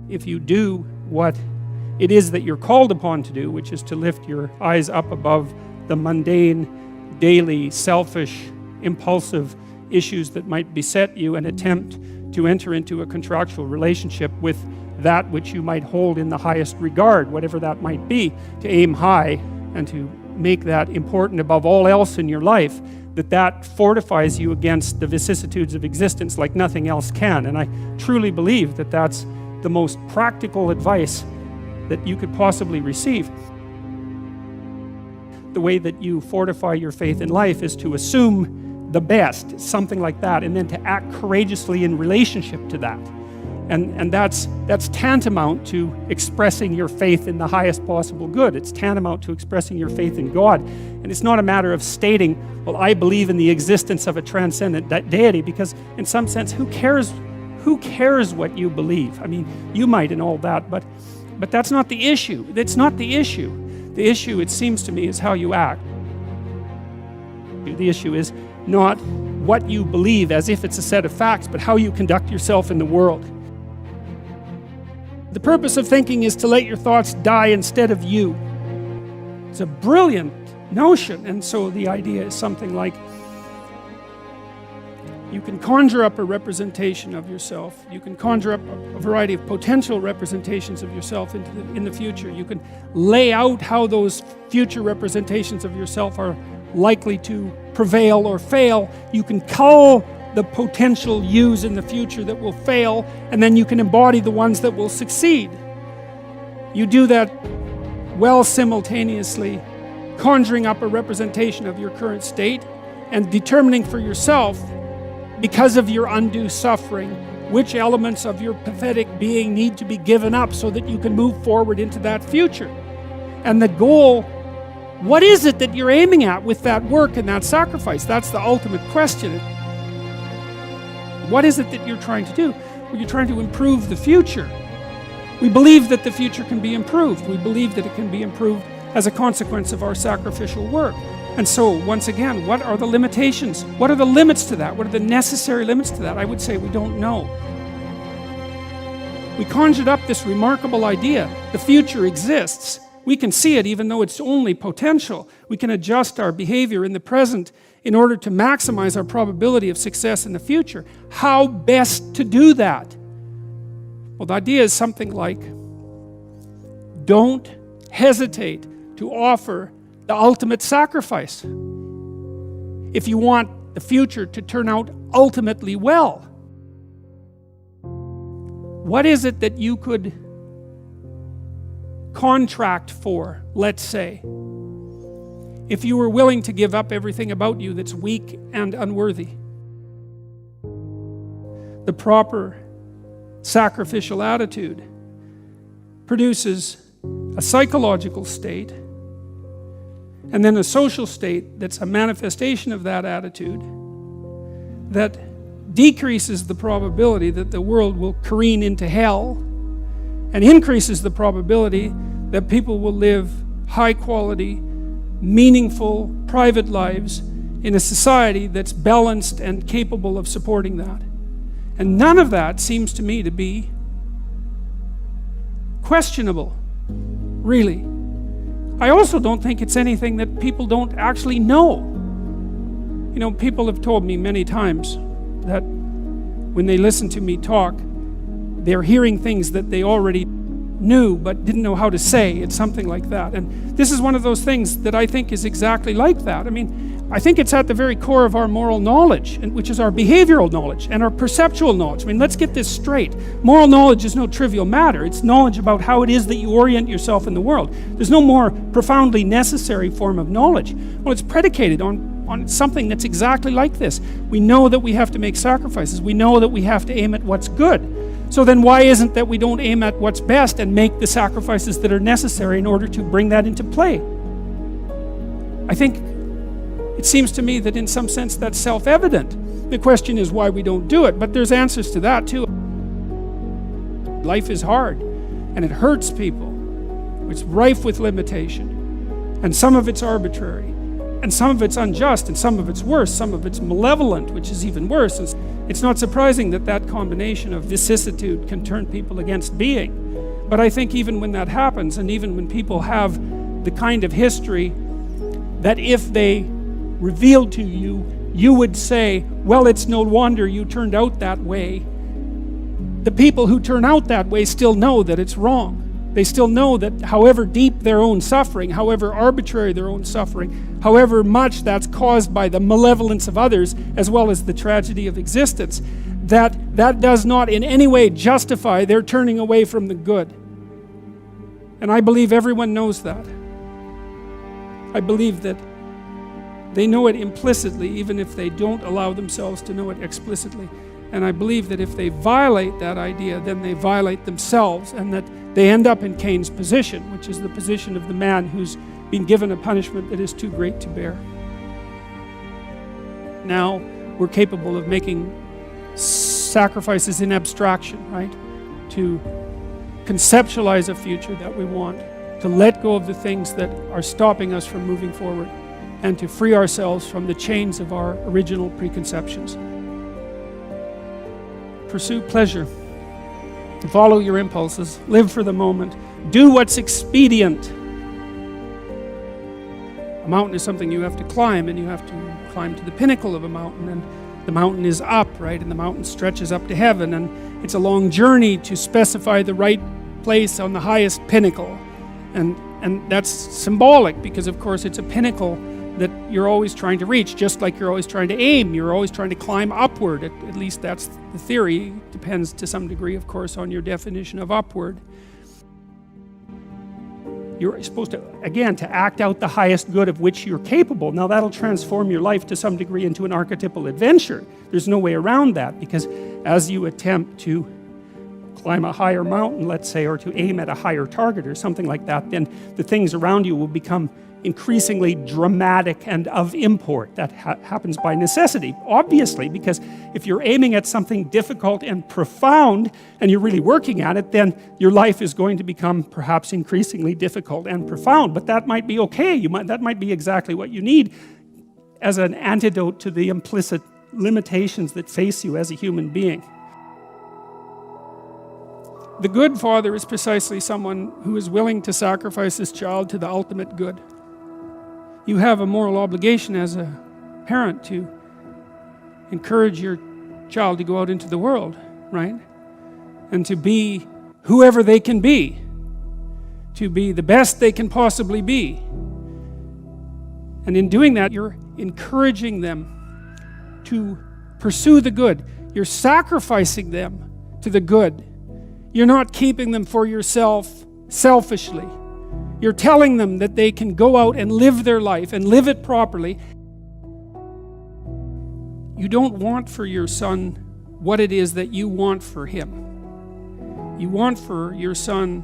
if you do what it is that you're called upon to do, which is to lift your eyes up above the mundane, daily, selfish, impulsive issues that might beset you, and attempt to enter into a contractual relationship with that which you might hold in the highest regard, whatever that might be, to aim high and to make that important above all else in your life, that fortifies you against the vicissitudes of existence like nothing else can. And I truly believe that that's the most practical advice that you could possibly receive. The way that you fortify your faith in life is to assume the best, something like that, and then to act courageously in relationship to that. And that's tantamount to expressing your faith in the highest possible good. It's tantamount to expressing your faith in God. And it's not a matter of stating, well, I believe in the existence of a transcendent deity, because in some sense, who cares what you believe? I mean, you might and all that, but that's not the issue. That's not the issue. The issue, it seems to me, is how you act. The issue is not what you believe as if it's a set of facts, but how you conduct yourself in the world. The purpose of thinking is to let your thoughts die instead of you. It's a brilliant notion, and so the idea is something like, you can conjure up a representation of yourself. You can conjure up a variety of potential representations of yourself in the future. You can lay out how those future representations of yourself are likely to prevail or fail. You can cull the potential yous in the future that will fail, and then you can embody the ones that will succeed. You do that while simultaneously conjuring up a representation of your current state and determining for yourself, because of your undue suffering, which elements of your pathetic being need to be given up so that you can move forward into that future. And the goal, what is it that you're aiming at with that work and that sacrifice? That's the ultimate question. What is it that you're trying to do? Well, you're trying to improve the future. We believe that the future can be improved. We believe that it can be improved as a consequence of our sacrificial work. And so, once again, what are the limitations? What are the limits to that? What are the necessary limits to that? I would say we don't know. We conjured up this remarkable idea. The future exists. We can see it even though it's only potential. We can adjust our behavior in the present in order to maximize our probability of success in the future. How best to do that? Well, the idea is something like, don't hesitate to offer the ultimate sacrifice if you want the future to turn out ultimately well. What is it that you could contract for, let's say, if you were willing to give up everything about you that's weak and unworthy? The proper sacrificial attitude produces a psychological state, and then a social state that's a manifestation of that attitude that decreases the probability that the world will careen into hell and increases the probability that people will live high quality, meaningful, private lives in a society that's balanced and capable of supporting that. And none of that seems to me to be questionable, really. I also don't think it's anything that people don't actually know. You know, people have told me many times that when they listen to me talk, they're hearing things that they already knew but didn't know how to say. It's something like that. And this is one of those things that I think is exactly like that. I mean, I think it's at the very core of our moral knowledge, which is our behavioral knowledge and our perceptual knowledge. I mean, let's get this straight. Moral knowledge is no trivial matter. It's knowledge about how it is that you orient yourself in the world. There's no more profoundly necessary form of knowledge. Well, it's predicated on something that's exactly like this. We know that we have to make sacrifices. We know that we have to aim at what's good. So then why isn't that we don't aim at what's best and make the sacrifices that are necessary in order to bring that into play? I think it seems to me that in some sense that's self-evident. The question is why we don't do it, but there's answers to that too. Life is hard and it hurts people. It's rife with limitation, and some of it's arbitrary. And some of it's unjust, and some of it's worse, some of it's malevolent, which is even worse. It's not surprising that that combination of vicissitude can turn people against being. But I think even when that happens, and even when people have the kind of history that if they revealed to you, you would say, well, it's no wonder you turned out that way. The people who turn out that way still know that it's wrong. They still know that however deep their own suffering, however arbitrary their own suffering, however much that's caused by the malevolence of others, as well as the tragedy of existence, that does not in any way justify their turning away from the good. And I believe everyone knows that. I believe that they know it implicitly, even if they don't allow themselves to know it explicitly. And I believe that if they violate that idea, then they violate themselves, and that they end up in Cain's position, which is the position of the man who's been given a punishment that is too great to bear. Now we're capable of making sacrifices in abstraction, right? To conceptualize a future that we want, to let go of the things that are stopping us from moving forward, and to free ourselves from the chains of our original preconceptions. Pursue pleasure. Follow your impulses. Live for the moment. Do what's expedient. A mountain is something you have to climb, and you have to climb to the pinnacle of a mountain, and the mountain is up, right? And the mountain stretches up to heaven, and it's a long journey to specify the right place on the highest pinnacle. And that's symbolic, because of course it's a pinnacle that you're always trying to reach, just like you're always trying to aim. You're always trying to climb upward. At least that's the theory. It depends to some degree, of course, on your definition of upward. You're supposed to, again, to act out the highest good of which you're capable. Now that'll transform your life to some degree into an archetypal adventure. There's no way around that, because as you attempt to climb a higher mountain, let's say, or to aim at a higher target or something like that, then the things around you will become increasingly dramatic and of import. That happens by necessity, obviously, because if you're aiming at something difficult and profound and you're really working at it, then your life is going to become perhaps increasingly difficult and profound. But that might be okay. That might be exactly what you need as an antidote to the implicit limitations that face you as a human being. The good father is precisely someone who is willing to sacrifice his child to the ultimate good. You have a moral obligation as a parent to encourage your child to go out into the world, right? And to be whoever they can be, to be the best they can possibly be. And in doing that, you're encouraging them to pursue the good. You're sacrificing them to the good. You're not keeping them for yourself selfishly. You're telling them that they can go out and live their life and live it properly. You don't want for your son what it is that you want for him. You want for your son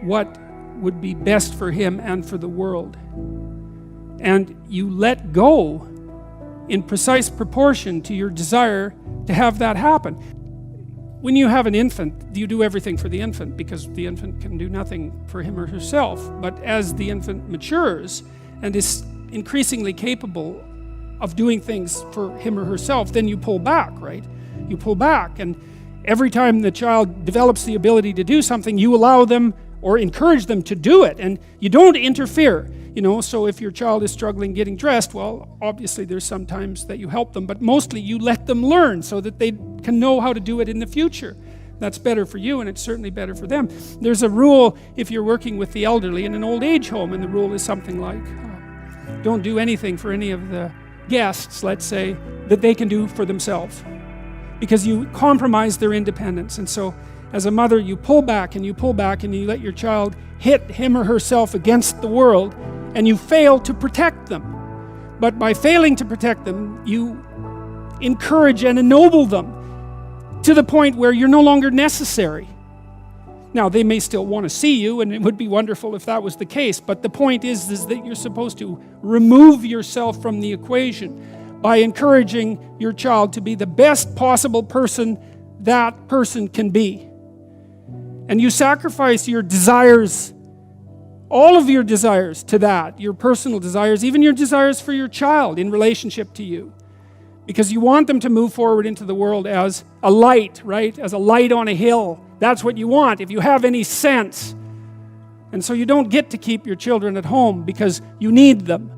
what would be best for him and for the world. And you let go in precise proportion to your desire to have that happen. When you have an infant, you do everything for the infant, because the infant can do nothing for him or herself. But as the infant matures and is increasingly capable of doing things for him or herself, then you pull back, right? You pull back, and every time the child develops the ability to do something, you allow them or encourage them to do it, and you don't interfere. So if your child is struggling getting dressed, well, obviously there's some times that you help them, but mostly you let them learn so that they can know how to do it in the future. That's better for you, and it's certainly better for them. There's a rule if you're working with the elderly in an old age home, and the rule is something like, don't do anything for any of the guests, let's say, that they can do for themselves, because you compromise their independence. And so as a mother, you pull back and you pull back, and you let your child hit him or herself against the world, and you fail to protect them. But by failing to protect them, you encourage and ennoble them to the point where you're no longer necessary. Now, they may still want to see you, and it would be wonderful if that was the case, but the point is that you're supposed to remove yourself from the equation by encouraging your child to be the best possible person that person can be. And you sacrifice your desires all of your desires to that, your personal desires, even your desires for your child in relationship to you. Because you want them to move forward into the world as a light, right? As a light on a hill. That's what you want, if you have any sense. And so you don't get to keep your children at home because you need them.